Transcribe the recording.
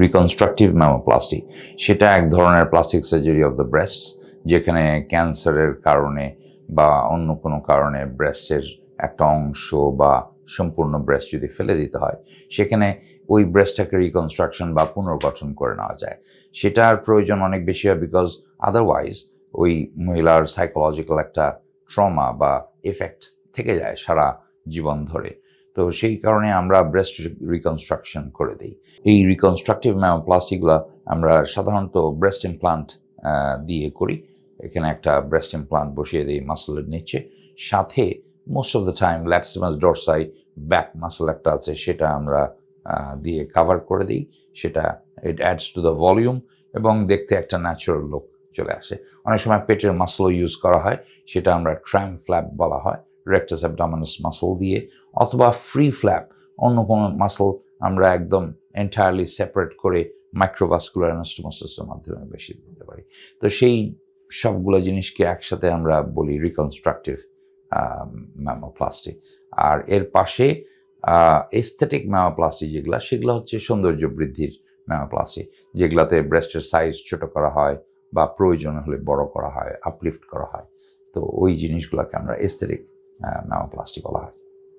Reconstructive ম্যামোপ্লাস্টি, সেটা এক ধরনের প্লাস্টিক সার্জারি অফ দ্য ব্রেস্টস, যেখানে ক্যান্সারের কারণে বা অন্য কোনো কারণে ব্রেস্টের একটা অংশ বা সম্পূর্ণ ব্রেস্ট যদি ফেলে দিতে হয়, সেখানে ওই ব্রেস্টটাকে রিকনস্ট্রাকশন বা পুনর্গঠন করে নেওয়া যায়। সেটার প্রয়োজন অনেক বেশি হয়, বিকজ আদারওয়াইজ ওই মহিলার সাইকোলজিক্যাল একটা ট্রমা বা এফেক্ট থেকে যায় সারা জীবন ধরে। তো সেই কারণে আমরা ব্রেস্ট রিকনস্ট্রাকশন করে দিই। এই রিকনস্ট্রাকটিভ ম্যামোপ্লাস্টিগুলো আমরা সাধারণত ব্রেস্ট ইমপ্লান্ট দিয়ে করি। এখানে একটা ব্রেস্ট ইমপ্লান্ট বসিয়ে দিই মাসলের নিচে, সাথে most of the time latissimus dorsi back muscle একটা আছে, সেটা আমরা দিয়ে কাভার করে দিই। সেটা it adds to the volume এবং দেখতে একটা ন্যাচারাল লুক চলে আসে। অনেক সময় পেটের মাসলও ইউজ করা হয়, সেটা আমরা ট্রাম ফ্ল্যাপ বলা হয়, রেকটাস অ্যাবডোমিনাস মাসল দিয়ে, অথবা ফ্রি ফ্ল্যাপ অন্য কোনো মাসল আমরা একদম এন্টায়ারলি সেপারেট করে মাইক্রোভাস্কুলার অ্যানাস্টোমোসিসের মাধ্যমে বেশি দিতে পারি। তো সেই সবগুলো জিনিসকে একসাথে আমরা বলি রিকনস্ট্রাকটিভ ম্যামোপ্লাস্টি। আর এর পাশে এস্থেটিক ম্যামোপ্লাস্টি সেগুলো হচ্ছে সৌন্দর্য বৃদ্ধির ম্যামোপ্লাস্টি, যেগুলোতে ব্রেস্টের সাইজ ছোট করা হয় বা প্রয়োজন হলে বড় করা হয়, আপলিফট করা হয়। তো ওই জিনিসগুলোকে আমরা এস্থেটিক ম্যামোপ্লাস্টি বলা হয়।